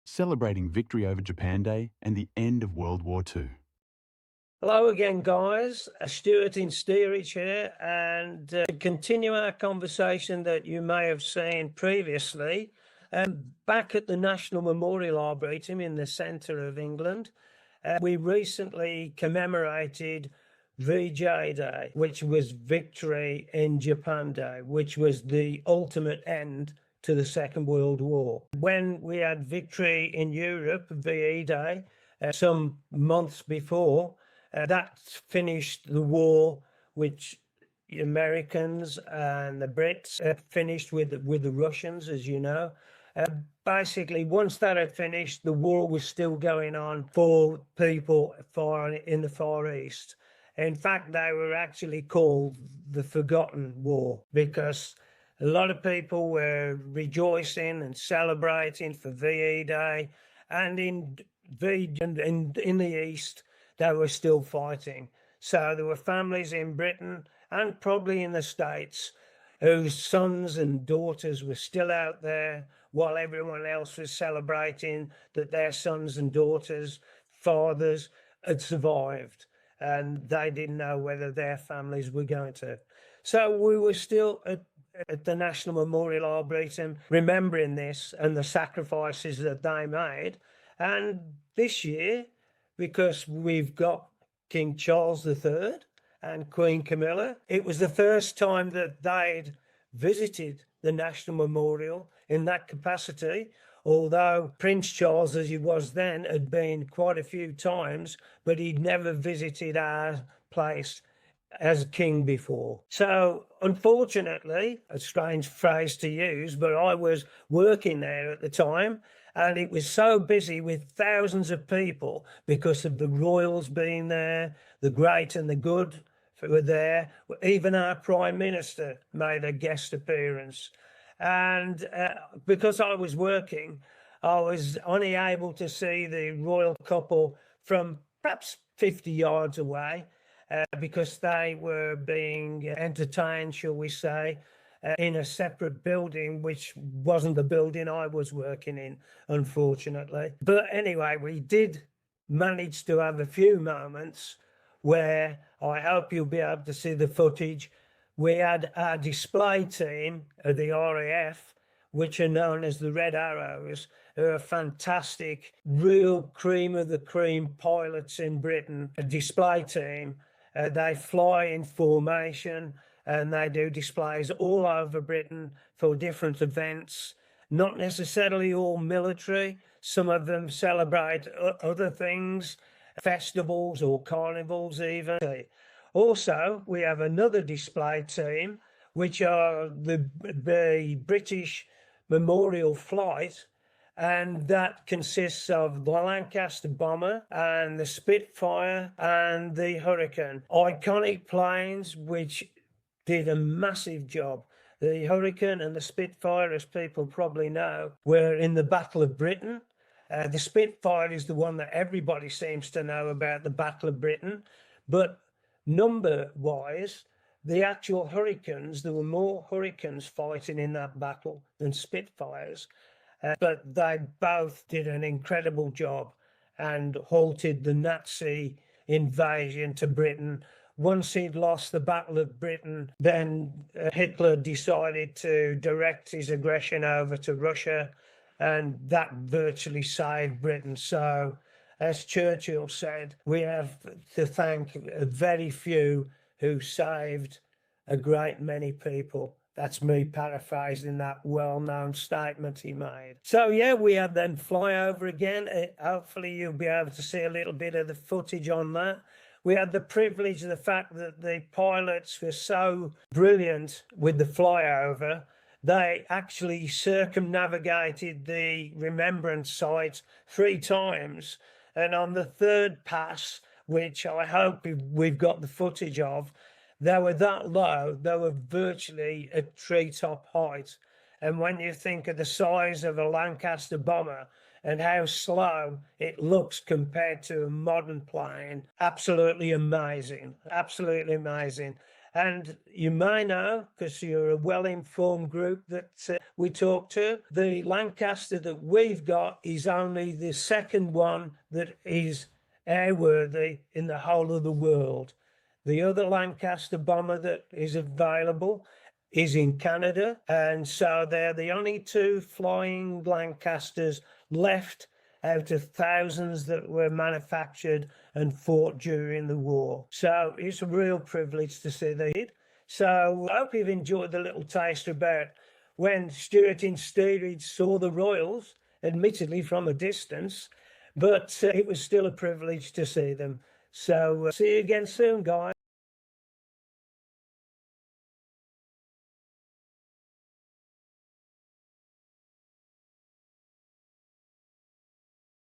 celebrating victory over Japan Day and the end of World War II. Hello again, guys. Stuart in steerage here, and to continue our conversation that you may have seen previously, back at the National Memorial Arboretum in the centre of England, we recently commemorated VJ Day, which was Victory in Japan Day, which was the ultimate end to the Second World War. When we had victory in Europe, VE Day, some months before, that finished the war, which the Americans and the Brits finished with the Russians, as you know. Basically, once that had finished, the war was still going on for people far in the Far East. In fact, they were actually called the Forgotten War because a lot of people were rejoicing and celebrating for VE Day, and in the East, they were still fighting. So there were families in Britain and probably in the States whose sons and daughters were still out there while everyone else was celebrating that their sons and daughters, fathers had survived, and they didn't know whether their families were going to. So we were still at the National Memorial Arboretum remembering this and the sacrifices that they made. And this year, because we've got King Charles III and Queen Camilla, it was the first time that they'd visited the National Memorial in that capacity, although Prince Charles, as he was then, had been quite a few times, but he'd never visited our place as king before. So unfortunately, a strange phrase to use, but I was working there at the time, and it was so busy with thousands of people because of the royals being there, the great and the good were there. Even our Prime Minister made a guest appearance. And because I was working, I was only able to see the royal couple from perhaps 50 yards away because they were being entertained, shall we say, in a separate building, which wasn't the building I was working in, unfortunately. But anyway, we did manage to have a few moments where I hope you'll be able to see the footage. We had our display team of the RAF, which are known as the Red Arrows, who are fantastic, real cream of the cream pilots in Britain, a display team. They fly in formation and they do displays all over Britain for different events, not necessarily all military. Some of them celebrate other things, festivals or carnivals even. Also, we have another display team, which are the British Memorial Flight, and that consists of the Lancaster Bomber and the Spitfire and the Hurricane. Iconic planes which did a massive job. The Hurricane and the Spitfire, as people probably know, were in the Battle of Britain. The Spitfire is the one that everybody seems to know about, the Battle of Britain. But number-wise, the actual Hurricanes, there were more Hurricanes fighting in that battle than Spitfires. But they both did an incredible job and halted the Nazi invasion to Britain. Once he'd lost the Battle of Britain, then Hitler decided to direct his aggression over to Russia, and that virtually saved Britain. So, as Churchill said, we have to thank a very few who saved a great many people. That's me paraphrasing that well-known statement he made. So yeah, we had then Flyover again. Hopefully you'll be able to see a little bit of the footage on that. We had the privilege of the fact that the pilots were so brilliant with the Flyover, they actually circumnavigated the remembrance site 3 times. And on the third pass, which I hope we've got the footage of, they were that low, they were virtually at treetop height. And when you think of the size of a Lancaster bomber and how slow it looks compared to a modern plane, absolutely amazing, absolutely amazing. And you may know, because you're a well-informed group that we talk to, the Lancaster that we've got is only the second one that is airworthy in the whole of the world. The other Lancaster bomber that is available is in Canada, and so they're the only two flying Lancasters left out of thousands that were manufactured and fought during the war. So it's a real privilege to see that. So I hope you've enjoyed the little taster about when Stuart in Steerage saw the Royals, admittedly from a distance, but it was still a privilege to see them. So see you again soon, guys.